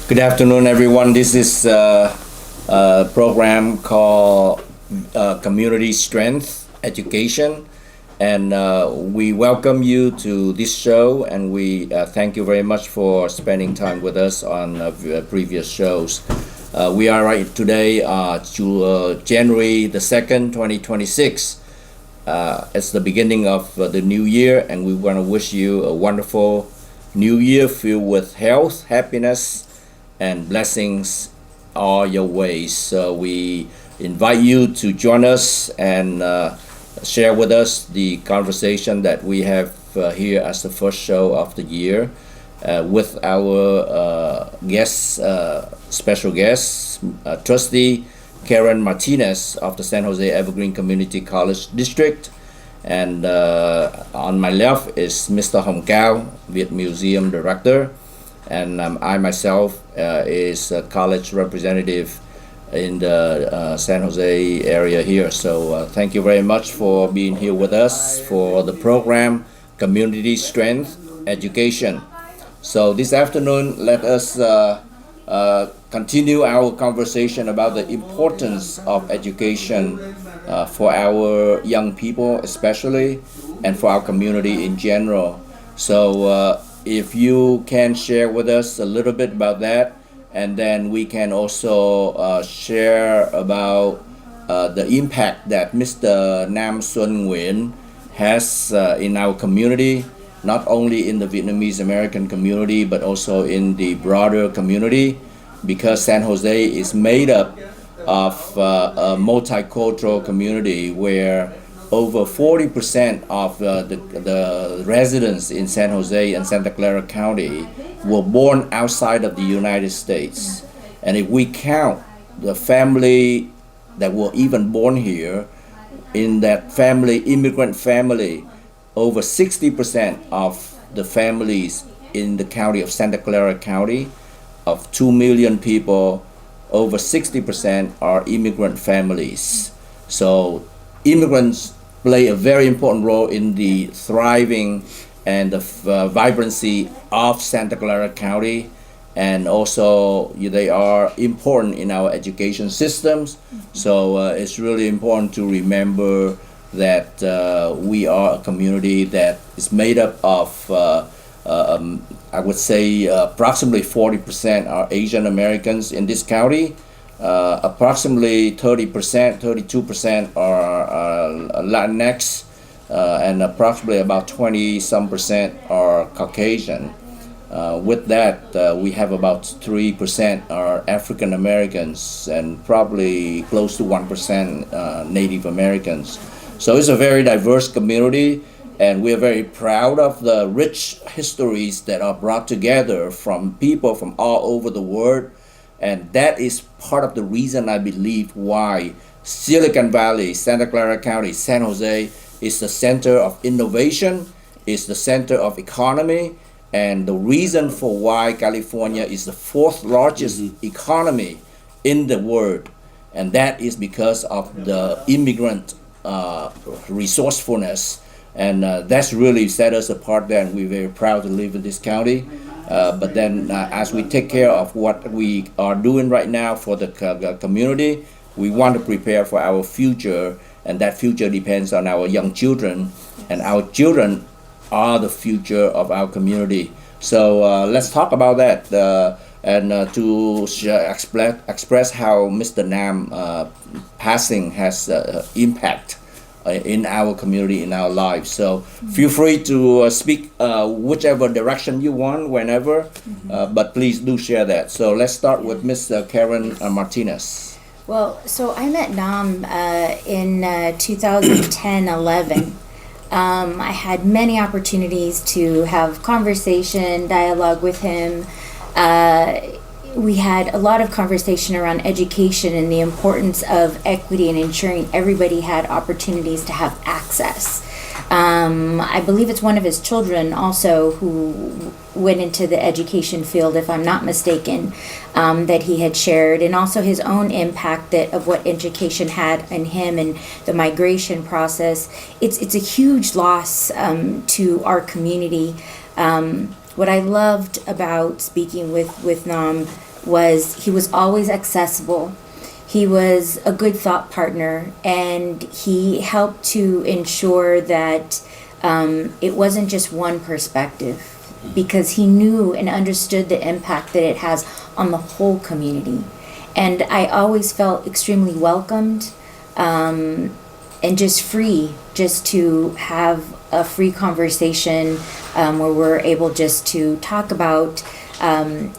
Good afternoon, everyone. This is a program called Community Strength Education, and we welcome you to this show, and we thank you very much for spending time with us on previous shows. We are right today to January the 2nd, 2026. It's the beginning of the new year, and we want to wish you a wonderful new year filled with health, happiness, and blessings all your ways. So we invite you to join us and share with us the conversation that we have here as the first show of the year with our guests, special guests, Trustee Karen Martinez of the SanJose Evergreen Community College District. And on my left is Mr. Hồng Cao, Viet Museum Director. And I myself is a college representative in the SanJose area here. So thank you very much for being here with us for the program Community Strength Education. So this afternoon, let us continue our conversation about the importance of education for our young people especially, and for our community in general. So if you can share with us a little bit about that, and then we can also share about the impact that Mr. Nam Xuân Nguyễn has in our community, not only in the Vietnamese American community, but also in the broader community, because SanJose is made up of a multicultural community where over 40% of the residents in SanJose and Santa Clara County were born outside of the United States. And if we count the family that were even born here, in that family, immigrant family, over 60% of the families in the county of Santa Clara County, of 2 million people, over 60% are immigrant families. So immigrants play a very important role in the thriving and the vibrancy of Santa Clara County, and also they are important in our education systems. So it's really important to remember that we are a community that is made up of I would say approximately 40% are Asian Americans in this county. Approximately 30%, 32% are Latinx, and approximately about 20% are Caucasian. With that, we have about 3% are African Americans, and probably close to 1% Native Americans. So it's a very diverse community, and we are very proud of the rich histories that are brought together from people from all over the world. And that is part of the reason I believe why Silicon Valley, Santa Clara County, SanJose is the center of innovation, is the center of economy, and the reason for why California is the fourth largest economy in the world. And that is because of the immigrant resourcefulness. And that's really set us apart there, and we're very proud to live in this county. But then as we take care of what we are doing right now for the community, we want to prepare for our future, and that future depends on our young children, and our children are the future of our community. So let's talk about that, and to express how Mr. Nam passing has impact in our community, in our lives. So feel free to speak whichever direction you want, whenever, but please do share that. So let's start with Ms. Karen Martinez. Well, so I met Nam in 2010-11. I had many opportunities to have conversation, dialogue with him. We had a lot of conversation around education and the importance of equity and ensuring everybody had opportunities to have access. I believe it's one of his children also who went into the education field, if I'm not mistaken, that he had shared, and also his own impact of what education had in him and the migration process. It's a huge loss to our community. What I loved about speaking with Nam was he was always accessible. He was a good thought partner, and he helped to ensure that it wasn't just one perspective, because he knew and understood the impact that it has on the whole community. And I always felt extremely welcomed and just free, just to have a free conversation where we're able just to talk about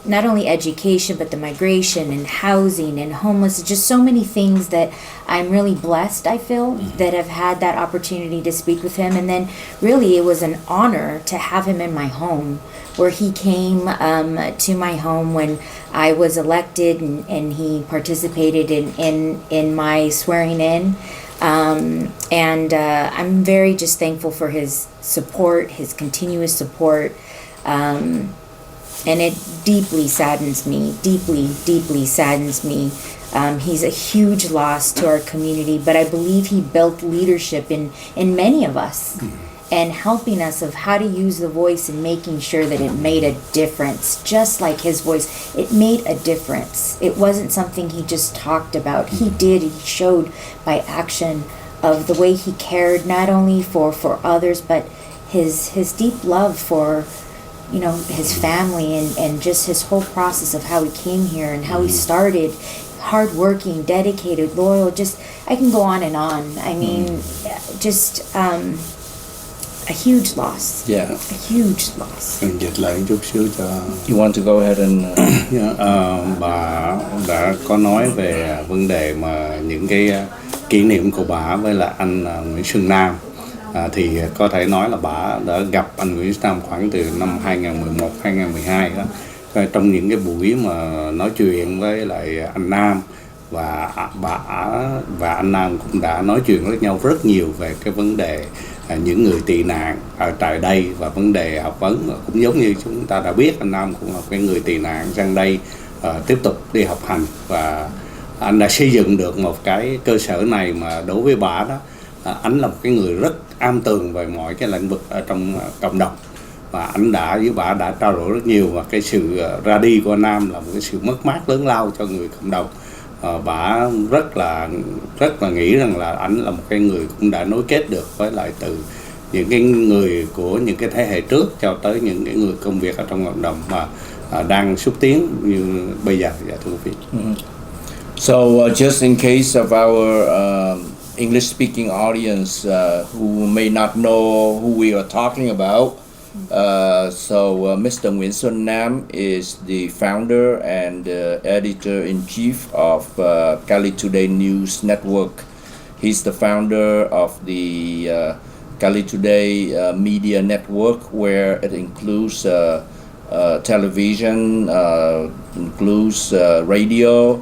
not only education, but the migration and housing and homelessness, just so many things that I'm really blessed, I feel, that have had that opportunity to speak with him. And then really it was an honor to have him in my home, where he came to my home when I was elected, and he participated in my swearing in. And I'm very just thankful for his support, his continuous support. And it deeply saddens me, deeply saddens me. He's a huge loss to our community, but I believe he built leadership in many of us, and helping us of how to use the voice and making sure that it made a difference. Just like his voice, it made a difference. It wasn't something he just talked about. He did, he showed by action of the way he cared, not only for others, but his deep love for, you know, his family, and just his whole process of how he came here and how he started. Hardworking, dedicated, loyal, just, I can go on and on. I mean, just a huge loss. Yeah. A huge loss. Mình dịch lại chút xíu cho. You want to go ahead and... Bà đã có nói về vấn đề mà những cái kỷ niệm của bà với là anh Nguyễn Xuân Nam. Thì có thể nói là bà đã gặp anh Nguyễn Xuân Nam khoảng từ năm 2011-2012 đó. Trong những cái buổi mà nói chuyện với lại anh Nam, và bà và anh Nam cũng đã nói chuyện với nhau rất nhiều về cái vấn đề những người tị nạn ở tại đây và vấn đề học vấn. Cũng giống như chúng ta đã biết, anh Nam cũng là cái người tị nạn sang đây tiếp tục đi học hành, và anh đã xây dựng được một cái cơ sở này mà đối với bà đó, anh là một cái người rất am tường về mọi cái lĩnh vực ở trong cộng đồng, và anh đã với bà đã trao đổi rất nhiều, và cái sự ra đi của Nam là một cái sự mất mát lớn lao cho người cộng đồng. Bà rất là nghĩ rằng là anh là một cái người cũng đã nối kết được với lại từ những cái người của những cái thế hệ trước cho tới những cái người công việc ở trong cộng đồng mà đang xúc tiến như bây giờ. Dạ thưa quý vị. So just in case of our English-speaking audience who may not know who we are talking about, Mr. Nguyễn Xuân Nam is the founder and editor-in-chief of Cali Today News Network. He's the founder of the Cali Today Media Network, where it includes television, includes radio,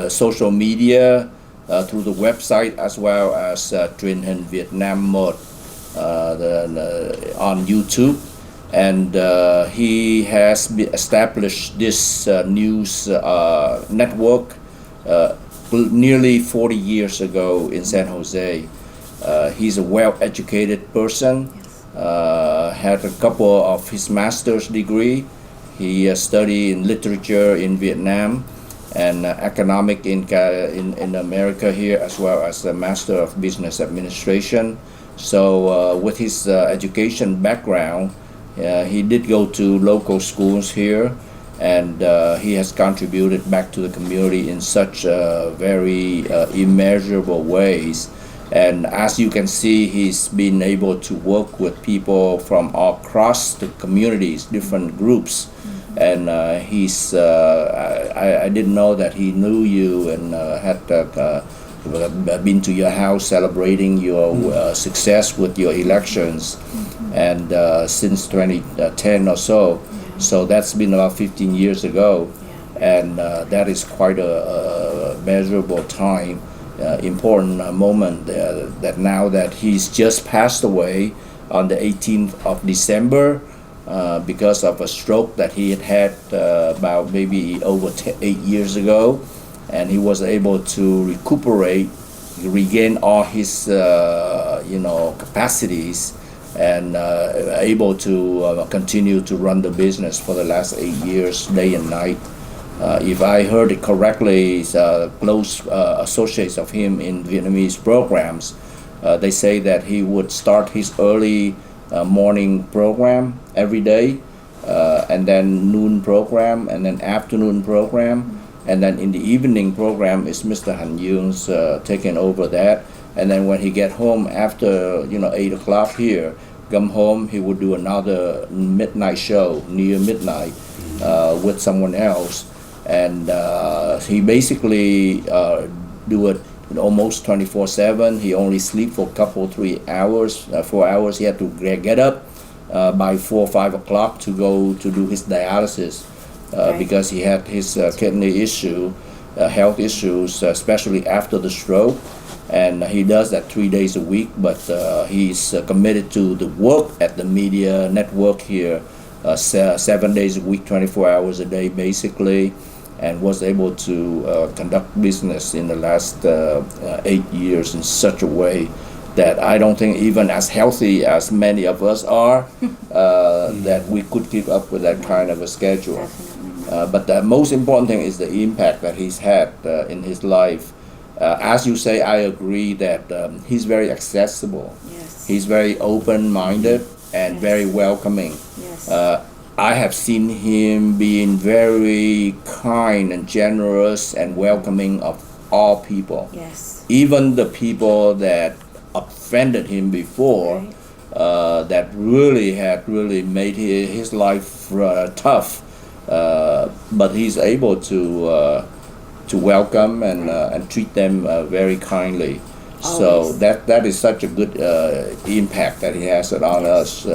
social media, through the website, as well as Truyền hình Việt Nam 1 on YouTube. And he has established this news network nearly 40 years ago in SanJose. He's a well-educated person, had a couple of his master's degree. He studied in literature in Vietnam and economic in America here, as well as a Master of Business Administration. So with his education background, he did go to local schools here, and he has contributed back to the community in such very immeasurable ways. And as you can see, he's been able to work with people from all across the communities, different groups. And I didn't know that he knew you and had been to your house celebrating your success with your elections, and since 2010 or so. So that's been about 15 years ago, and that is quite a measurable time, important moment that now that he's just passed away on the 18th of December. Because of a stroke that he had about maybe over 8 years ago, and he was able to regain all his capacities, and able to continue to run the business for the last 8 years, day and night. if I heard it correctly, close associates of him in Vietnamese programs, they say that he would start his early morning program every day, and then noon program, and then afternoon program, and then in the evening program is Mr. Han Yung's taking over that. And then when he get home after 8 o'clock here, come home, he would do another midnight show near midnight with someone else, and he basically do it almost 24/7. He only sleep for a couple 3 hours, 4 hours. He had to get up by 4 or 5 o'clock to go to do his dialysis because he had his kidney issue, health issues, especially after the stroke. And he does that 3 days a week, but he's committed to the work at the media network here, 7 days a week, 24 hours a day, basically, and was able to conduct business in the last 8 years in such a way that I don't think even as healthy as many of us are, that we could keep up with that kind of a schedule. But the most important thing is the impact that he's had in his life. As you say, I agree that he's very accessible. Yes. He's very open-minded and very welcoming. Yes. I have seen him being very kind and generous and welcoming of all people. Yes. Even the people that offended him before, Right. that really had made his life tough. But he's able to welcome and treat them very kindly. So Always. that is such a good impact that he has on us.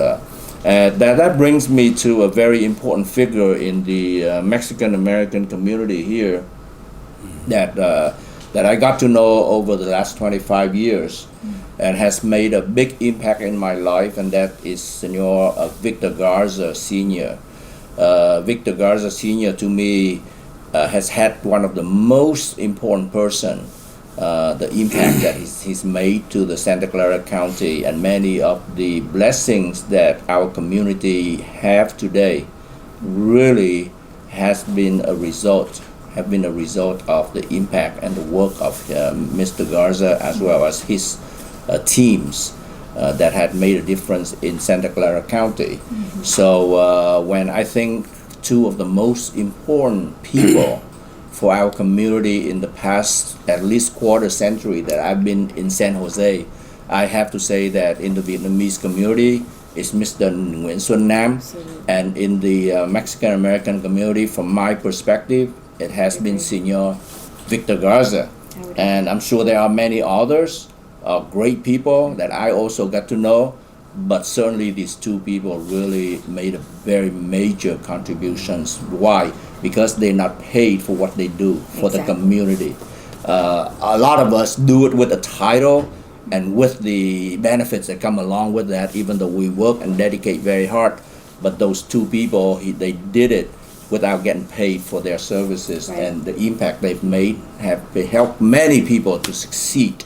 That brings me to a very important figure in the Mexican American community here that I got to know over the last 25 years and has made a big impact in my life, and that is Senor Victor Garza Sr. Victor Garza Sr. to me has had one of the most important person, the impact that he's made to the Santa Clara County, and many of the blessings that our community have today really have been a result of the impact and the work of Mr. Garza, as well as his teams that had made a difference in Santa Clara County. So when I think two of the most important people for our community in the past at least quarter century that I've been in San Jose, I have to say that in the Vietnamese community is Mr. Nguyễn Xuân Nam, and in the Mexican American community, from my perspective, it has been Senor Victor Garza. And I'm sure there are many others, great people that I also got to know, but certainly these two people really made a very major contributions. Why? Because they're not paid for what they do for the community. A lot of us do it with a title and with the benefits that come along with that, even though we work and dedicate very hard. But those two people, they did it without getting paid for their services, and the impact they've made have helped many people to succeed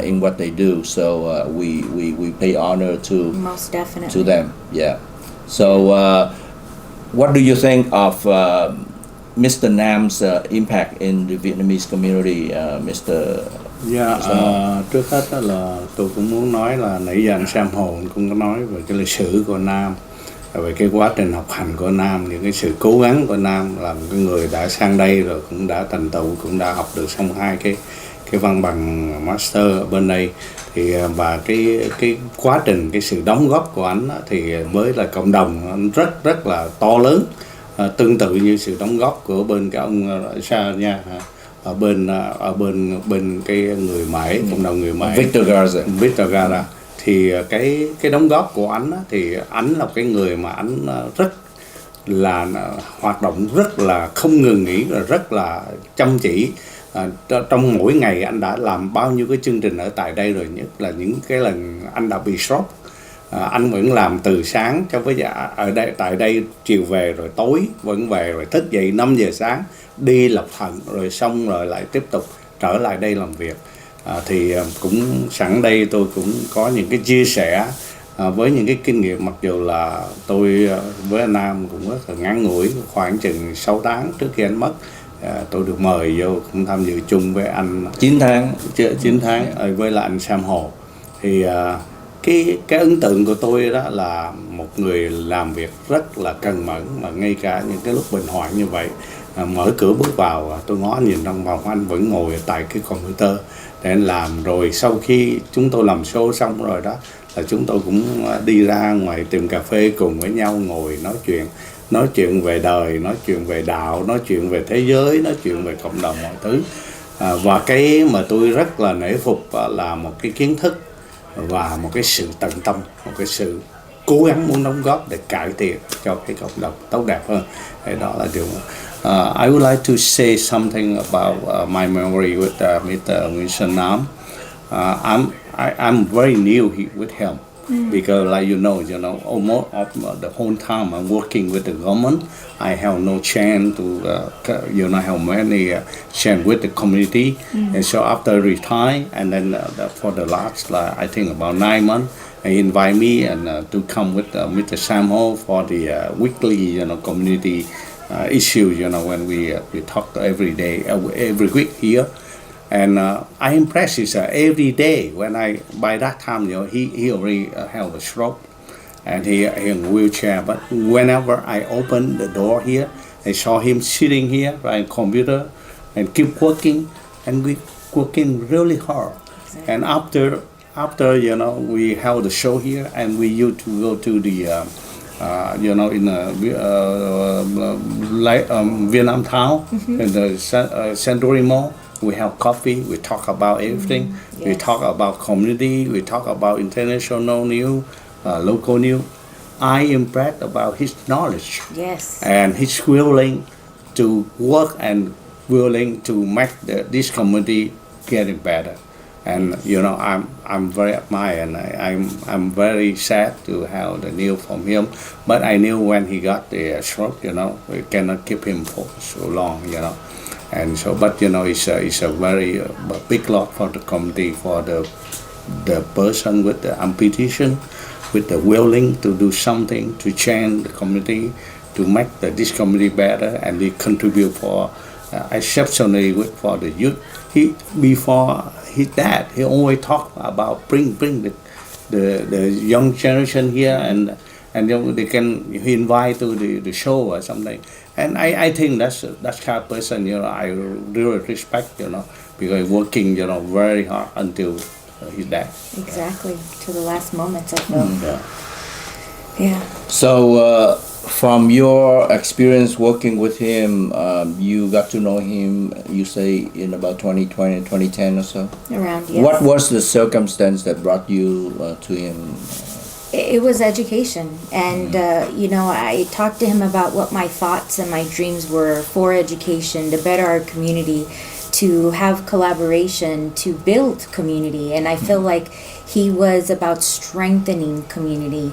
in what they do. So we pay honor to Most definitely. to them. Yeah. So what do you think of Mr. Nam's impact in the Vietnamese community, Mr. Trước hết đó là tôi cũng muốn nói là nãy giờ anh Sam Hồ cũng có nói về cái lịch sử của Nam, về cái quá trình học hành của Nam, những cái sự cố gắng của Nam, là một cái người đã sang đây rồi cũng đã thành tựu, cũng đã học được xong 2 cái văn bằng master ở bên đây, thì và cái quá trình, cái sự đóng góp của anh thì với là cộng đồng anh rất là to lớn, tương tự như sự đóng góp của bên cái ông Sa nha, ở bên cái người Mãi, cộng đồng người Mãi, Victor Garza. Thì cái đóng góp của anh thì anh là cái người mà anh rất là hoạt động rất là không ngừng nghỉ, rất là chăm chỉ. Trong mỗi ngày anh đã làm bao nhiêu cái chương trình ở tại đây rồi, nhất là những cái lần anh đã bị stroke, anh vẫn làm từ sáng cho với ở đây, tại đây chiều về rồi tối vẫn về, rồi thức dậy 5 giờ sáng đi lọc thận, rồi xong rồi lại tiếp tục trở lại đây làm việc. Thì cũng sẵn đây tôi cũng có những cái chia sẻ Với những cái kinh nghiệm, mặc dù là tôi với anh Nam cũng rất là ngắn ngủi, khoảng chừng 6 tháng trước khi anh mất, tôi được mời vô cũng tham dự chung với anh 9 tháng. 9 tháng với là anh Sam Hồ. Thì cái ấn tượng của tôi đó là một người làm việc rất là cần mẫn, mà ngay cả những cái lúc bình hoạn như vậy, mở cửa bước vào tôi ngó nhìn trong phòng, anh vẫn ngồi tại cái computer để anh làm. Rồi sau khi chúng tôi làm show xong rồi đó là chúng tôi cũng đi ra ngoài tìm cà phê cùng với nhau, ngồi nói chuyện về đời, nói chuyện về đạo, nói chuyện về thế giới, nói chuyện về cộng đồng mọi thứ. Và cái mà tôi rất là nể phục là một cái kiến thức và một cái sự tận tâm, một cái sự cố gắng muốn đóng góp để cải thiện cho cái cộng đồng tốt đẹp hơn. Thì đó là điều I would like to say something about my memory with Mr. Nguyễn Xuân Nam. I'm very new with him. Because, like you know, almost of the whole time I'm working with the government, I have no chance to, have many chance with the community. And so after retire, and then for the last, I think about 9 months, he invite me and to come with Mr. Sam Ho for the weekly, community issues. When we talk every day, every week here. And I impressed is every day when by that time, he already have a stroke and he in a wheelchair. But whenever I open the door here, I saw him sitting here by computer and keep working, and we working really hard. Exactly. And after we held the show here, and we used to go to the in Vietnam Town in the Century Mall. We have coffee, we talk about everything. Yes. We talk about community, we talk about international news, local news. I impressed about his knowledge. Yes. And his willing to work and willing to make this community getting better. And I'm very admired, and I'm very sad to have the news from him. But I knew when he got the stroke, we cannot keep him for so long, And so, but it's a very big lot for the community, for the person with the amputation, with the willing to do something to change the community, to make this community better, and we contribute for exceptionally for the youth. Before his dad, he always talk about bring the young generation here, and they can invite to the show or something. And I think that's kind of person, I really respect, because working, very hard until his death. Exactly, to the last moments, I feel. Yeah. So from your experience working with him, you got to know him, you say, in about 2020, 2010 or so? Around, yes. What was the circumstance that brought you to him? It was education, and I talked to him about what my thoughts and my dreams were for education, to better our community, to have collaboration, to build community, and I feel like he was about strengthening community.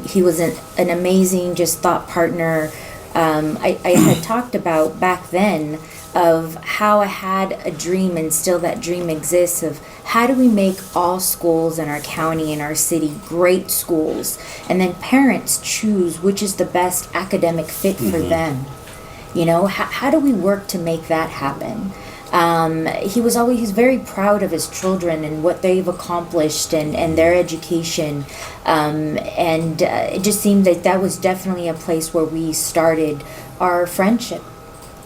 He was an amazing just thought partner. I had talked about back then of how I had a dream, and still that dream exists, of how do we make all schools in our county and our city great schools, and then parents choose which is the best academic fit for them. How do we work to make that happen? He's very proud of his children and what they've accomplished and their education, and it just seemed that was definitely a place where we started our friendship.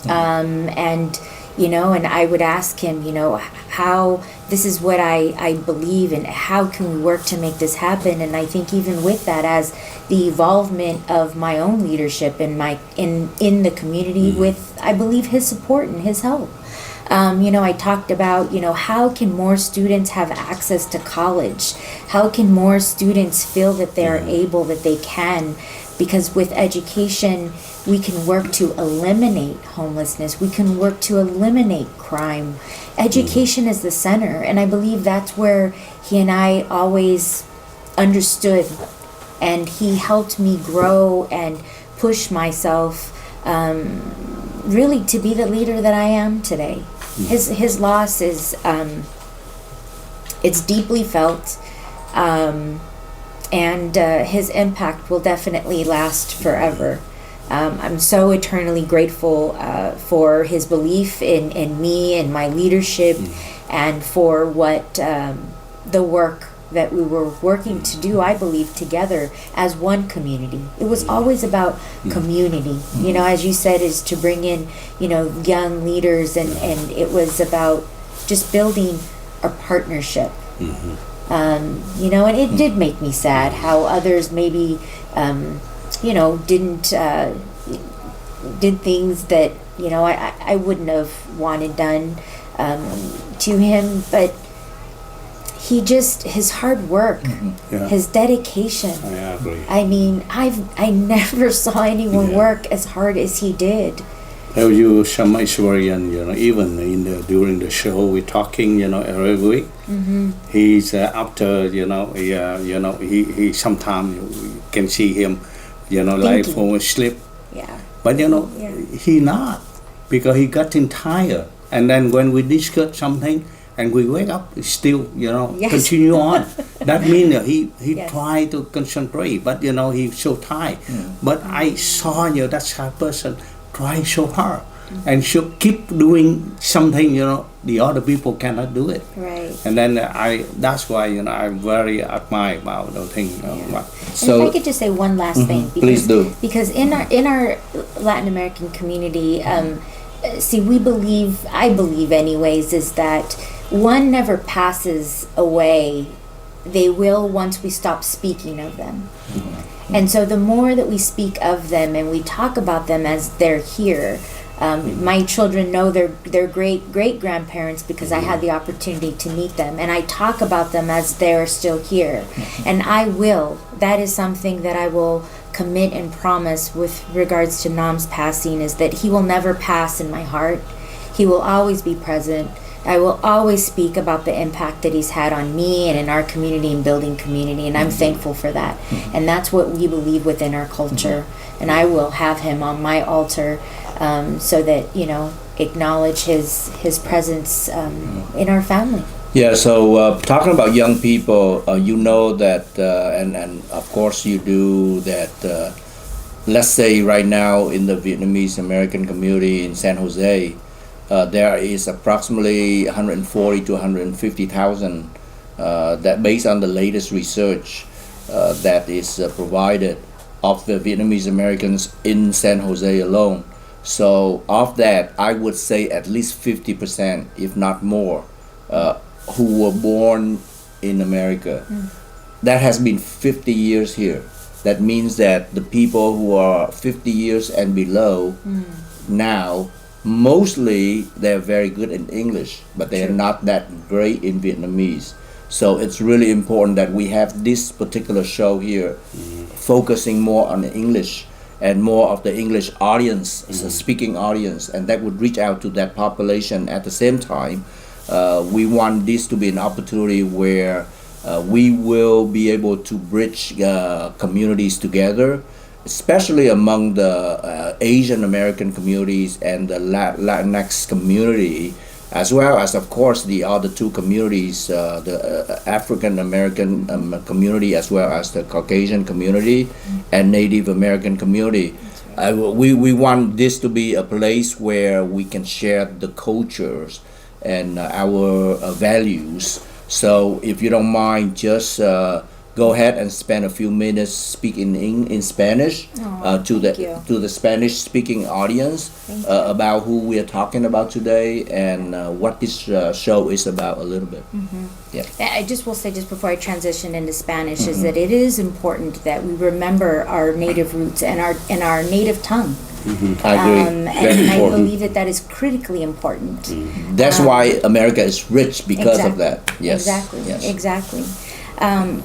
And I would ask him, how this is what I believe, and how can we work to make this happen? And I think even with that, as the involvement of my own leadership in the community, with, I believe, his support and his help. I talked about, how can more students have access to college? How can more students feel that they're able, that they can? Because with education, we can work to eliminate homelessness. We can work to eliminate crime. Education is the center, and I believe that's where he and I always understood, and he helped me grow and push myself really to be the leader that I am today. His loss is it's deeply felt. and his impact will definitely last forever. I'm so eternally grateful for his belief in me and my leadership, and for what the work that we were working to do, I believe, together as one community. It was always about community, you know, as you said, is to bring in, you know, young leaders, and it was about just building a partnership. You know, and it did make me sad how others maybe, you know, did things that, you know, I wouldn't have wanted done to him, but his hard work, his dedication. I agree. I mean, I never saw anyone work as hard as he did. Tell you some experience, you know, even during the show we're talking, you know, every week. He's after, you know, he sometimes you can see him, you know, like fall asleep. Yeah. But you know, he not, because he getting tired. And then when we discuss something and we wake up, still, you know, continue on. That means that he try to concentrate, but you know, he's so tired. But I saw, you know, that kind of person try so hard and should keep doing something, you know, the other people cannot do it. Right. And then that's why, you know, I'm very admire about the thing. So if I could just say one last thing, because, please do. Because in our Latin American community, see, I believe anyways, is that one never passes away. They will once we stop speaking of them. And so the more that we speak of them and we talk about them as they're here, my children know their great grandparents because I had the opportunity to meet them, and I talk about them as they're still here. And that is something that I will commit and promise with regards to Nam's passing, is that he will never pass in my heart. He will always be present. I will always speak about the impact that he's had on me and in our community and building community, and I'm thankful for that. And that's what we believe within our culture. And I will have him on my altar, so that, you know, acknowledge his presence in our family. Yeah, so talking about young people, you know that, and of course you do, that let's say right now in the Vietnamese American community in San Jose, there is approximately 140 to 150,000 that, based on the latest research that is provided, of the Vietnamese Americans in San Jose alone. So of that, I would say at least 50%, if not more, who were born in America. That has been 50 years here. That means that the people who are 50 years and below now, mostly they're very good in English, but they are not that great in Vietnamese. So it's really important that we have this particular show here, focusing more on the English and more of the English audience, the speaking audience, and that would reach out to that population. At the same time, we want this to be an opportunity where we will be able to bridge communities together, especially among the Asian American communities and the Latinx community, as well as, of course, the other two communities, the African American community, as well as the Caucasian community and Native American community. We want this to be a place where we can share the cultures and our values. So if you don't mind, just go ahead and spend a few minutes speaking in Spanish to the Spanish-speaking audience about who we are talking about today and what this show is about a little bit. Yeah. I just will say, just before I transition into Spanish, is that it is important that we remember our native roots and our native tongue. I agree. And I believe that is critically important. That's why America is rich, because of that. Yes. Exactly.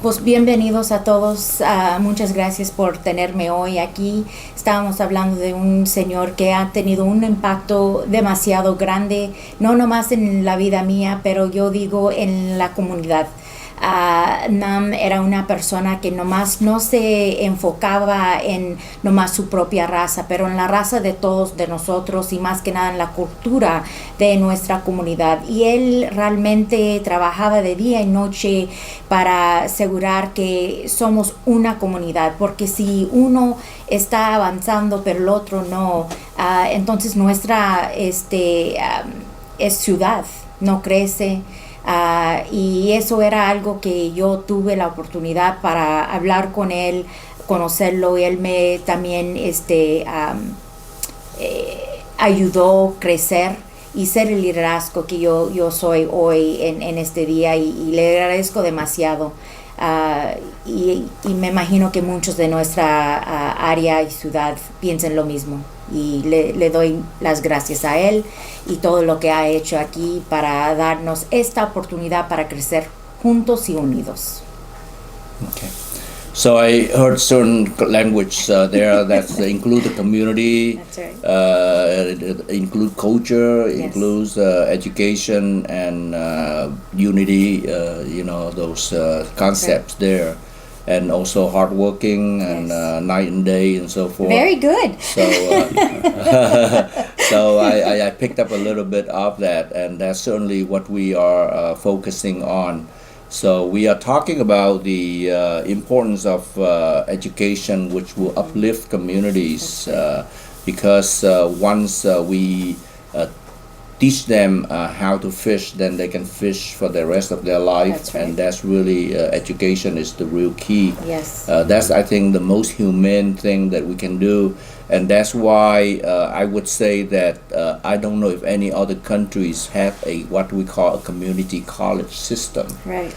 Pues bienvenidos a todos, muchas gracias por tenerme hoy aquí. Estábamos hablando de un señor que ha tenido un impacto demasiado grande, no nomás en la vida mía, pero yo digo en la comunidad. Nam era una persona que nomás no se enfocaba en nomás su propia raza, pero en la raza de todos de nosotros y más que nada en la cultura de nuestra comunidad. Y él realmente trabajaba de día y noche para asegurar que somos una comunidad, porque si uno está avanzando pero el otro no, entonces nuestra ciudad no crece. Y eso era algo que yo tuve la oportunidad para hablar con él, conocerlo, y él me también ayudó a crecer y ser el liderazgo que yo soy hoy en este día, y le agradezco demasiado. Y me imagino que muchos de nuestra área y ciudad piensen lo mismo, y le doy las gracias a él y todo lo que ha hecho aquí para darnos esta oportunidad para crecer juntos y unidos. Okay. So I heard certain language there that include the community, That's right. include culture, Yes. includes education and unity. Those concepts there, and also hardworking and Yes. night and day and so forth. Very good. So, so I picked up a little bit of that, and that's certainly what we are focusing on. So we are talking about the importance of education, which will uplift communities, because once we teach them how to fish, then they can fish for the rest of their life. That's right. And that's really education is the real key. Yes. That's, I think, the most humane thing that we can do, and that's why I would say that I don't know if any other countries have what we call a community college system. Right.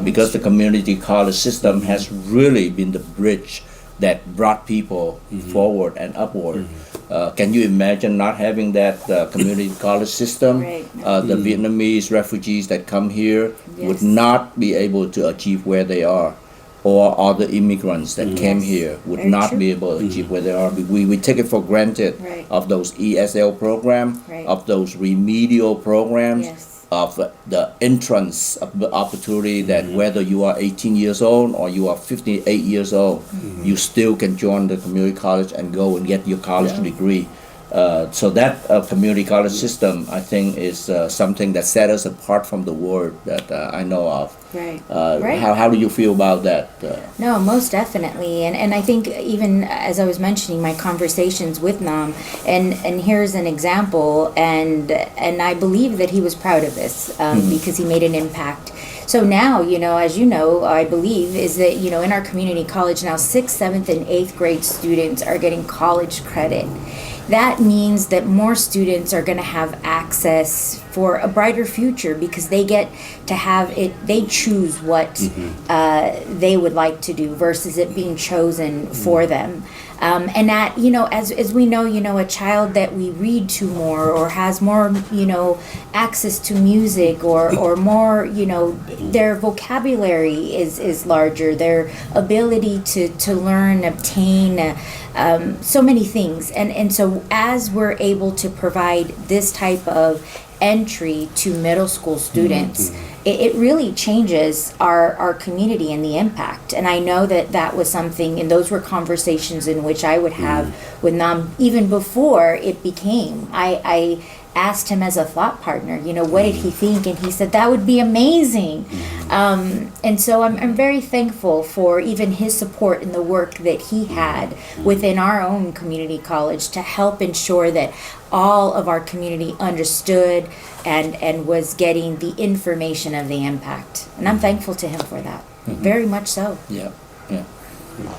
Because the community college system has really been the bridge that brought people forward and upward. Can you imagine not having that community college system? Right. The Vietnamese refugees that come here would Yes. not be able to achieve where they are, or other immigrants that came Yes. here would Very not true. be able to achieve where they are. We take it for granted Right. of those ESL programs, Right. of those remedial programs, Yes. of the entrance of the opportunity that whether you are 18 years old or you are 58 years old, you still can join the community college and go and get your college degree. So that community college system, I think, is something that set us apart from the world that I know of. Right. Right. How do you feel about that? No, most definitely, and I think even as I was mentioning my conversations with Nam, and here's an example, and I believe that he was proud of this because he made an impact. So now, as you know, I believe is that in our community college now, 6th, 7th, and 8th grade students are getting college credit. That means that more students are going to have access for a brighter future because they get to have it, they choose what they would like to do versus it being chosen for them. And that, as we know, a child that we read to more or has more, access to music or more, their vocabulary is larger, their ability to learn, obtain, so many things. And so as we're able to provide this type of entry to middle school students, it really changes our community and the impact. And I know that was something, and those were conversations in which I would have with Nam even before it became. I asked him as a thought partner, what did he think? And he said, that would be amazing. And so I'm very thankful for even his support in the work that he had within our own community college to help ensure that all of our community understood and was getting the information of the impact. And I'm thankful to him for that. Very much so. Yeah.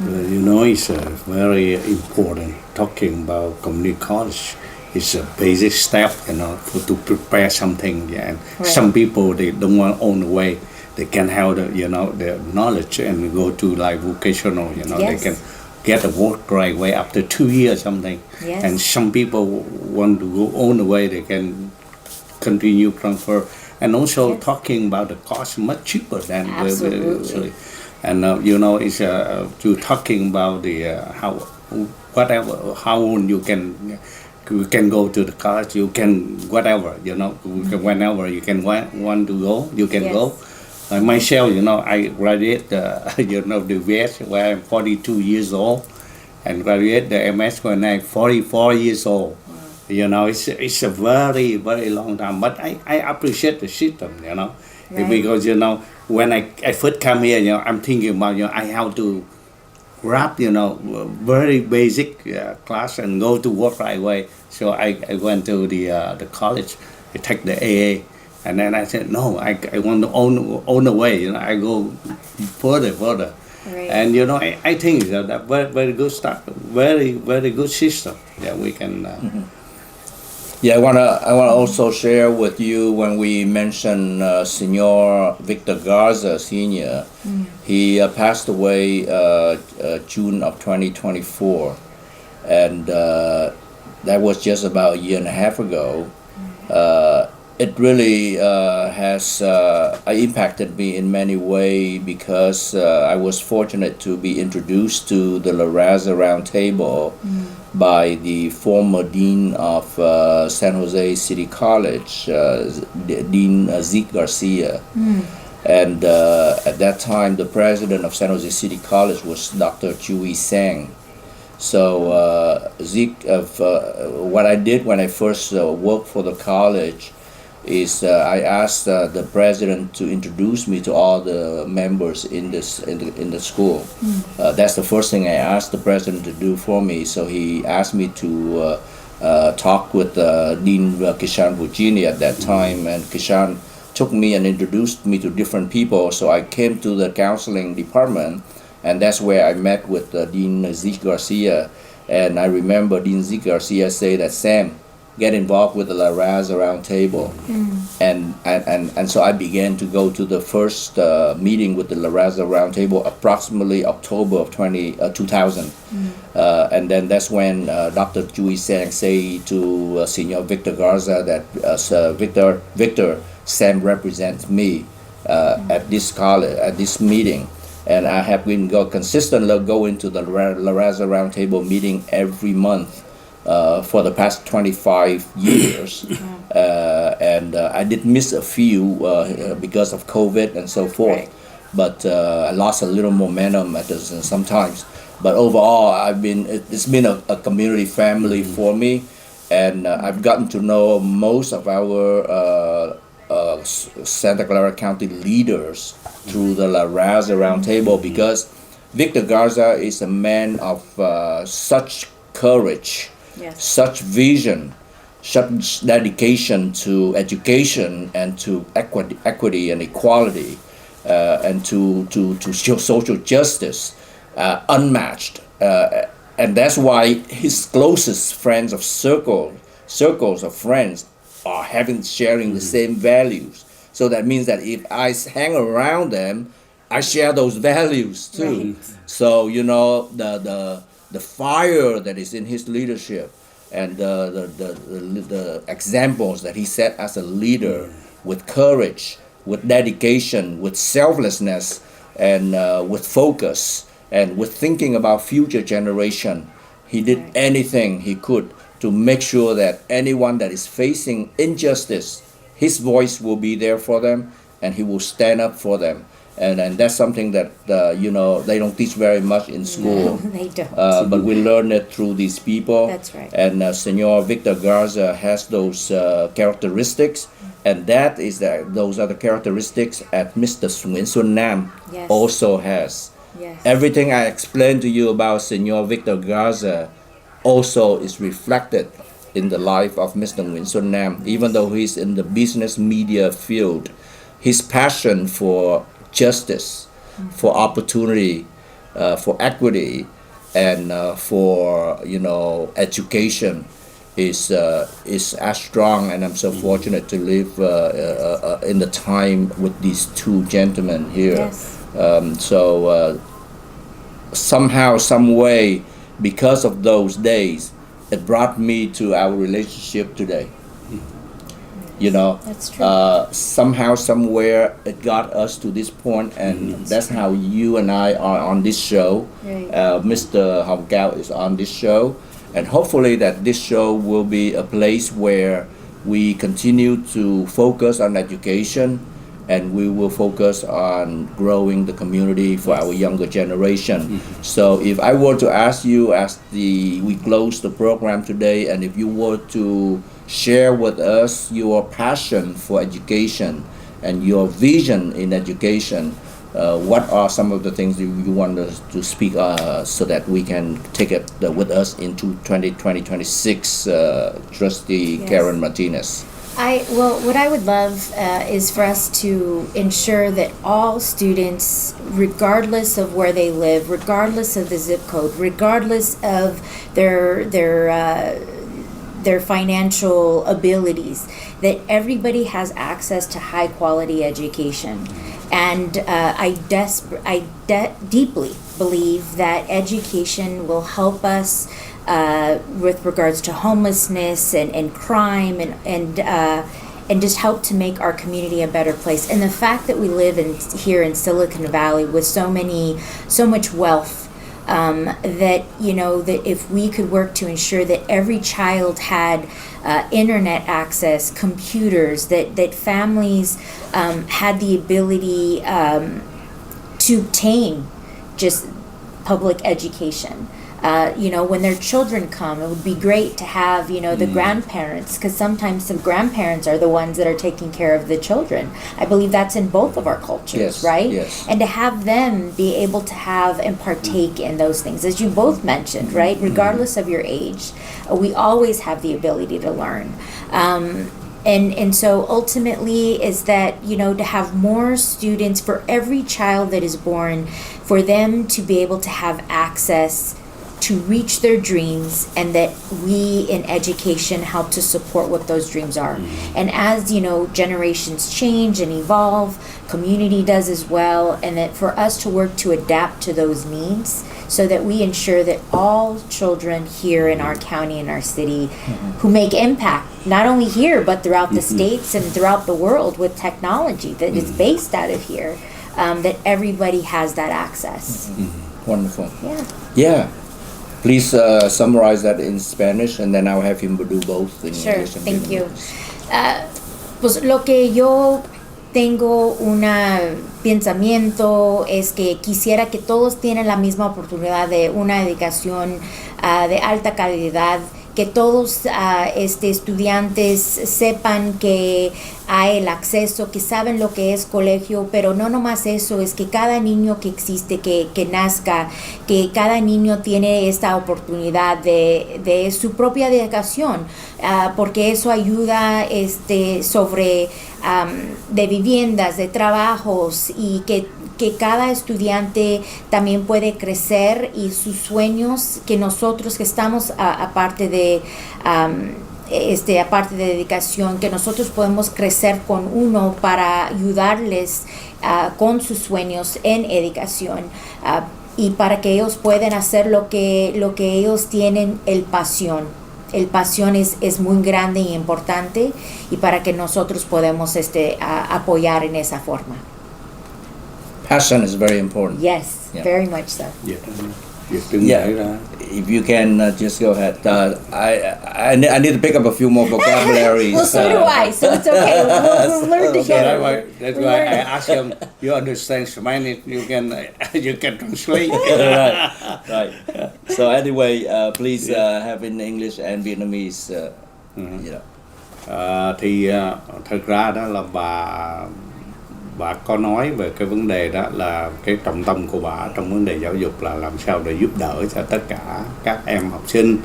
It's very important talking about community college. It's a basic step, to prepare something. Yeah. And Right. some people, they don't want own the way. They can have their knowledge and go to like vocational. They Yes. can get a work right away after 2 years something. Yes. And some people want to go on the way. They can continue transfer. And also Yes. talking about the cost much cheaper than Absolutely. and it's you talking about the how you can go to the college, you can whatever, whenever you can want to go, you can Yes. go. Like myself, I graduate, the VS when I'm 42 years old, and graduate the MS when I'm 44 years old. It's a very, very long time. But I appreciate the system, Right. because when I first come here, I'm thinking about I have to grab very basic class and go to work right away. So I went to the college, I take the AA. And then I said, no, I want to own the way. I go further. Right. And I think that very, very good stuff, very, very good system. Yeah, we can. Yeah, I wanna also share with you when we mentioned Senor Victor Garza Senior. He passed away June of 2024, and that was just about a year and a half ago. It really has impacted me in many ways because I was fortunate to be introduced to the La Raza Roundtable by the former dean of SanJose City College, Dean Zeke Garcia. And at that time, the president of SanJose City College was Dr. Chui Sang. So Zeke, what I did when I first worked for the college is I asked the president to introduce me to all the members in the school. That's the first thing I asked the president to do for me. So he asked me to talk with Dean Kishan Virginia at that time, and Kishan took me and introduced me to different people. So I came to the counseling department, and that's where I met with Dean Zeke Garcia. And I remember Dean Zeke Garcia say that, Sam, get involved with the La Raza Roundtable. And so I began to go to the first meeting with the La Raza Roundtable approximately October of 2000. And then that's when Dr. Chui Sang say to Senor Victor Garza that Victor, Sam represents me at this college, at this meeting. And I have been consistently going to the La Raza Roundtable meeting every month for the past 25 years. And I did miss a few because of COVID and so forth. Right. But I lost a little momentum at this sometimes. But overall, it's been a community family for me, and I've gotten to know most of our Santa Clara County leaders through the La Raza Roundtable, because Victor Garza is a man of such courage, Yes. such vision, such dedication to education and to equity and equality, and to show social justice, unmatched. And that's why his closest friends of circles of friends are sharing the same values. So that means that if I hang around them, I share those values too. Right. So the fire that is in his leadership, and the examples that he set as a leader, with courage, with dedication, with selflessness, and with focus, and with thinking about future generation. He did anything he could to make sure that anyone that is facing injustice, his voice will be there for them, and he will stand up for them. And that's something that they don't teach very much in school. No, they don't. But we learn it through these people. That's right. And Senor Victor Garza has those characteristics, and those are the characteristics that Mr. Nguyen Xuân Nam Yes. also has. Yes. Everything I explained to you about Senor Victor Garza also is reflected in the life of Mr. Nguyen Xuân Nam. Even though he's in the business media field, his passion for justice, for opportunity, for equity, and for education is as strong. And I'm so fortunate to live in the time with these two gentlemen here. Yes. So somehow, some way, because of those days, it brought me to our relationship today. That's true. Somehow, somewhere, it got us to this point, and that's how you and I are on this show. Right. Mr. Hồng Cao is on this show, and hopefully that this show will be a place where we continue to focus on education and we will focus on growing the community for our younger generation. So if I were to ask you as we close the program today, and if you were to share with us your passion for education and your vision in education, what are some of the things that you want us to speak so that we can take it with us into 2026, Trustee Karen Martinez? What I would love is for us to ensure that all students, regardless of where they live, regardless of the zip code, regardless of their financial abilities, that everybody has access to high quality education. And I deeply believe that education will help us with regards to homelessness and crime and just help to make our community a better place. And the fact that we live here in Silicon Valley with so much wealth, that if we could work to ensure that every child had internet access, computers, that families had the ability to obtain just public education. When their children come, it would be great to have, the grandparents, because sometimes some grandparents are the ones that are taking care of the children. I believe that's in both of our cultures, yes, right? Yes. And to have them be able to have and partake in those things, as you both mentioned, right? Regardless of your age, we always have the ability to learn. And so ultimately is that, to have more students, for every child that is born, for them to be able to have access to reach their dreams, and that we in education help to support what those dreams are. And as generations change and evolve, community does as well, and that for us to work to adapt to those needs so that we ensure that all children here in our county and our city who make impact, not only here but throughout the states and throughout the world with technology that is based out of here, that everybody has that access. Wonderful. Yeah. Please summarize that in Spanish, and then I'll have him do both in Sure, English and thank you. Vietnamese. Pues lo que yo tengo un pensamiento es que quisiera que todos tienen la misma oportunidad de una educación de alta calidad, que todos estudiantes sepan que hay el acceso, que saben lo que es colegio, pero no nomás eso, es que cada niño que existe, que nazca, que cada niño tiene esta oportunidad de su propia educación, porque eso ayuda sobre de viviendas, de trabajos, y que cada estudiante también puede crecer, y sus sueños, que nosotros que estamos aparte de dedicación, que nosotros podemos crecer con uno para ayudarles con sus sueños en educación, y para que ellos puedan hacer lo que ellos tienen, el pasión es muy grande y importante, y para que nosotros podemos apoyar en esa forma. Passion is very important. Yes, Yeah. very much so. If you can just go ahead. I need to pick up a few more vocabularies. Well, so do I, so it's okay. We'll learn together. That's why I asked him. You understand Spanish? You can translate. Right. So anyway, please have in English and Vietnamese. Thực ra đó là bà có nói về cái vấn đề đó là cái trọng tâm của bà trong vấn đề giáo dục là làm sao để giúp đỡ cho tất cả các em học sinh,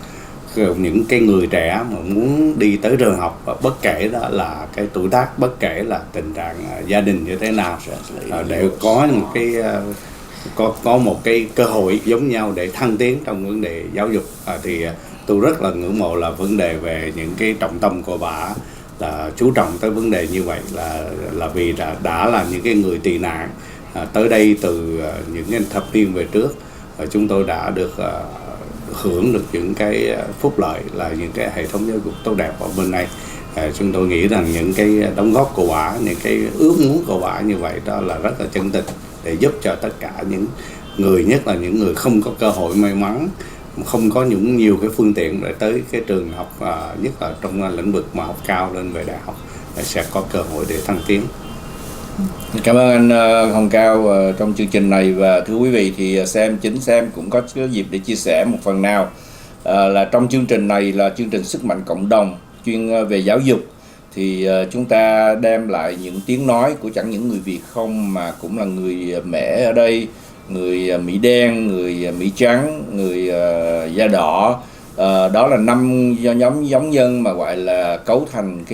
những cái người trẻ mà muốn đi tới trường học, và bất kể đó là cái tuổi tác, bất kể là tình trạng gia đình như thế nào, để có một cái có một cái cơ hội giống nhau để thăng tiến trong vấn đề giáo dục. Thì tôi rất là ngưỡng mộ là vấn đề về những cái trọng tâm của bà là chú trọng tới vấn đề như vậy, là vì đã là những cái người tị nạn tới đây từ những cái thập niên về trước, và chúng tôi đã được hưởng được những cái phúc lợi là những cái hệ thống giáo dục tốt đẹp ở bên này. Chúng tôi nghĩ rằng những cái đóng góp của bà, những cái ước muốn của bà như vậy đó là rất là chân tình, để giúp cho tất cả những người, nhất là những người không có cơ hội may mắn, không có những nhiều cái phương tiện để tới cái trường học, nhất là trong lĩnh vực mà học cao lên về đại học, sẽ có cơ hội để thăng tiến. Cảm ơn anh Hồng Cao trong chương trình này. Và thưa quý vị thì chính Sam cũng có dịp để chia sẻ một phần nào là trong chương trình này là chương trình Sức Mạnh Cộng Đồng chuyên về giáo dục, thì chúng ta đem lại những tiếng nói của chẳng những người Việt không mà cũng là người Mễ ở đây, người Mỹ đen, người Mỹ trắng, người da đỏ. Đó là 5 nhóm giống nhân mà gọi là cấu thành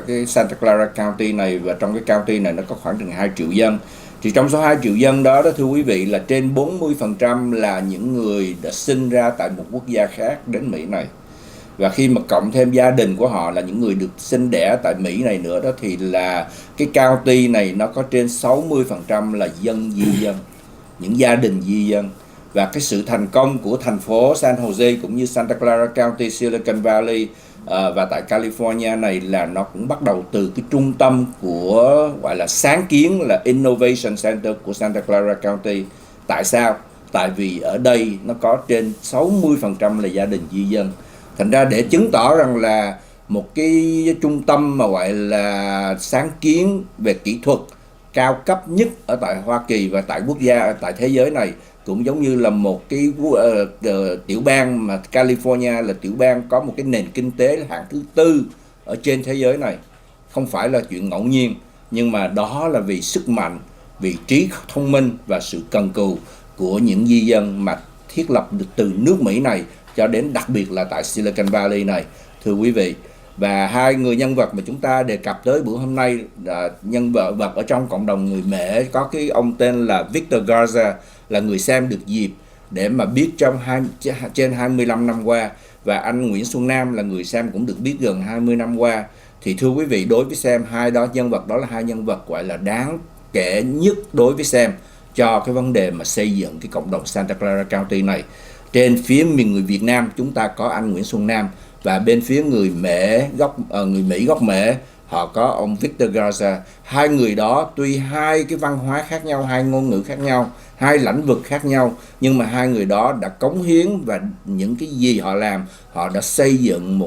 cái Santa Clara County này, và trong cái county này nó có khoảng chừng 2 triệu dân. Thì trong số 2 triệu dân đó, thưa quý vị, là trên 40% là những người đã sinh ra tại một quốc gia khác đến Mỹ này. Và khi mà cộng thêm gia đình của họ là những người được sinh đẻ tại Mỹ này nữa đó, thì là cái county này nó có trên 60% là dân di dân, những gia đình di dân. Và cái sự thành công của thành phố SanJose cũng như Santa Clara County, Silicon Valley và tại California này là nó cũng bắt đầu từ cái trung tâm của gọi là sáng kiến, là Innovation Center của Santa Clara County. Tại sao? Tại vì ở đây nó có trên 60% là gia đình di dân. Thành ra để chứng tỏ rằng là một cái trung tâm mà gọi là sáng kiến về kỹ thuật cao cấp nhất ở tại Hoa Kỳ và tại quốc gia, tại thế giới này, cũng giống như là một cái tiểu bang mà California là tiểu bang có một cái nền kinh tế hạng thứ 4 ở trên thế giới này. Không phải là chuyện ngẫu nhiên, nhưng mà đó là vì sức mạnh, vì trí thông minh và sự cần cù của những di dân mà thiết lập được từ nước Mỹ này cho đến đặc biệt là tại Silicon Valley này, thưa quý vị. Và hai người nhân vật mà chúng ta đề cập tới bữa hôm nay là nhân vật ở trong cộng đồng người Mễ. Có cái ông tên là Victor Garza, là người Sam được dịp để mà biết trong trên 25 năm qua, và anh Nguyễn Xuân Nam là người Sam cũng được biết gần 20 năm qua. Thì thưa quý vị, đối với Sam, hai nhân vật đó là hai nhân vật gọi là đáng kể nhất đối với Sam cho cái vấn đề mà xây dựng cái cộng đồng Santa Clara County này. Trên phía miền người Việt Nam chúng ta có anh Nguyễn Xuân Nam, và bên phía người Mỹ gốc Mễ họ có ông Victor Garza. Hai người đó tuy hai cái văn hóa khác nhau, hai ngôn ngữ khác nhau, hai lĩnh vực khác nhau, nhưng mà hai người đó đã cống hiến, và những cái gì họ làm, họ đã xây dựng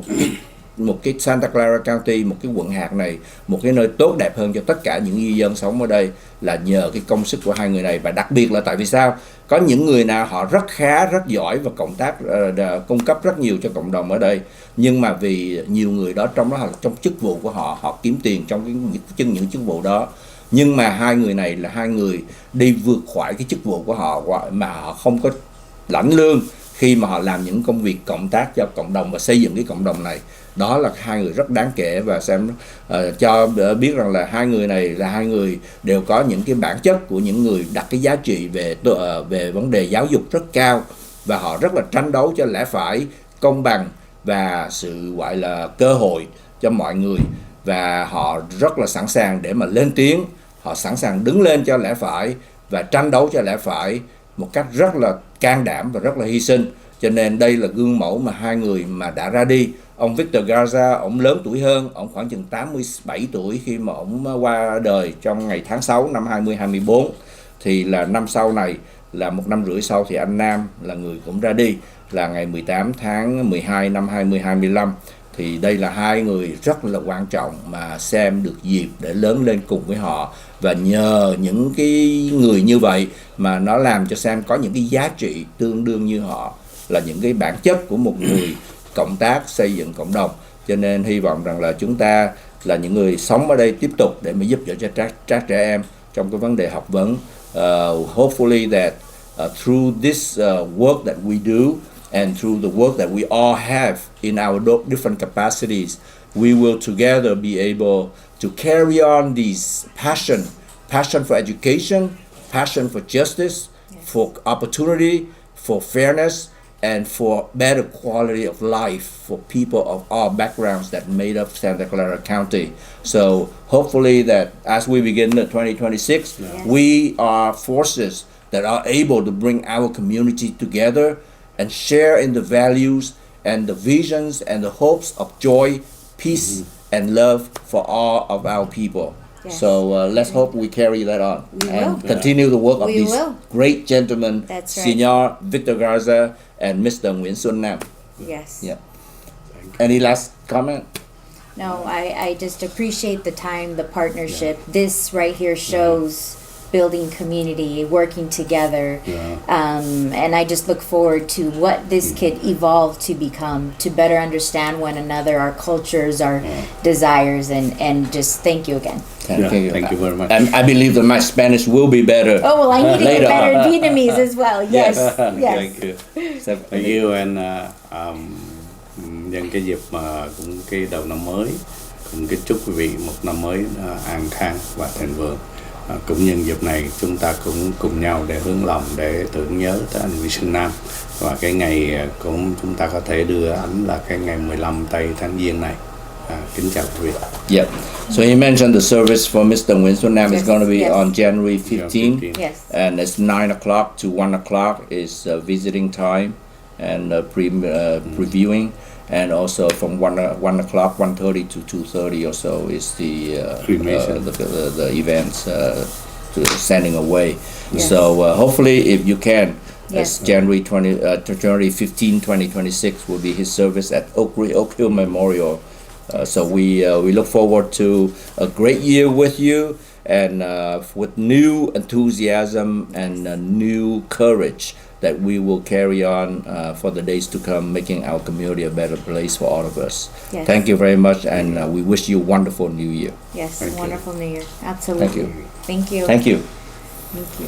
một cái Santa Clara County, một cái quận hạt này, một cái nơi tốt đẹp hơn cho tất cả những di dân sống ở đây, là nhờ cái công sức của hai người này. Và đặc biệt là tại vì sao? Có những người nào họ rất khá, rất giỏi và cung cấp rất nhiều cho cộng đồng ở đây, nhưng mà vì nhiều người đó trong đó là trong chức vụ của họ, họ kiếm tiền trong những chức vụ đó. Nhưng mà hai người này là hai người đi vượt khỏi cái chức vụ của họ mà họ không có lãnh lương khi mà họ làm những công việc cộng tác cho cộng đồng và xây dựng cái cộng đồng này. Đó là hai người rất đáng kể, và Sam cho biết rằng là hai người này là hai người đều có những cái bản chất của những người đặt cái giá trị về vấn đề giáo dục rất cao, và họ rất là tranh đấu cho lẽ phải, công bằng và sự gọi là cơ hội cho mọi người, và họ rất là sẵn sàng để mà lên tiếng, họ sẵn sàng đứng lên cho lẽ phải và tranh đấu cho lẽ phải một cách rất là can đảm và rất là hy sinh. Cho nên đây là gương mẫu mà hai người mà đã ra đi. Ông Victor Garza, ông lớn tuổi hơn, ông khoảng chừng 87 tuổi khi mà ông qua đời trong ngày tháng 6 năm 2024. Thì là năm sau này, là 1 năm rưỡi sau, thì anh Nam là người cũng ra đi, là ngày 18 tháng 12 năm 2025. Thì đây là hai người rất là quan trọng mà Sam được dịp để lớn lên cùng với họ. Và nhờ những cái người như vậy mà nó làm cho Sam có những cái giá trị tương đương như họ, là những cái bản chất của một người cộng tác xây dựng cộng đồng. Cho nên hy vọng rằng là chúng ta là những người sống ở đây tiếp tục để mà giúp đỡ cho các trẻ em trong cái vấn đề học vấn. Hopefully that through this work that we do, and through the work that we all have in our different capacities, we will together be able to carry on this passion for education, passion for justice, for opportunity, for fairness, and for better quality of life for people of all backgrounds that made up Santa Clara County. So hopefully that as we begin the 2026, we are forces that are able to bring our community together and share in the values and the visions and the hopes of joy, peace, and love for all of our people. Yes. So let's hope we carry that on We and will. continue the work of We these will. great gentlemen, That's right. Senior Victor Garza and Mr. Nguyễn Xuân Nam. Yes. Yeah. Any last comment? No, I just appreciate the time, the partnership. This right here shows building community, working together. And I just look forward to what this could evolve to become, to better understand one another, our cultures, our desires, and just thank you again. Thank you. Thank you very much. And I believe that my Spanish will be better. Oh, well, I need to get later better on. Vietnamese as well. Yes, yes. Thank you. Thank you, and nhân cái dịp mà cũng cái đầu năm mới, cũng cái chúc quý vị một năm mới an khang và thịnh vượng. Cũng nhân dịp này chúng ta cũng cùng nhau để hướng lòng để tưởng nhớ tới anh Nguyễn Xuân Nam, và cái ngày cũng chúng ta có thể đưa ảnh là cái ngày 15 tây tháng Giêng này. Kính chào quý vị. Yeah. So he mentioned the service for Mr. Nguyễn Xuân Nam is going to be on January 15th. Yes. And it's 9 o'clock to 1 o'clock is visiting time and previewing. And also from 1 o'clock, 1:30 to 2:30 or so is the events to sending away. Yes. So hopefully, if you can, Yes. January 15, 2026 will be his service at Oak Hill Memorial. So we look forward to a great year with you, and with new enthusiasm and new courage that we will carry on for the days to come, making our community a better place for all of us. Yes. Thank you very much, and we wish you a wonderful new year. Yes, Thank you. wonderful New Year. Absolutely. Thank you. Thank you. Thank you. Thank you.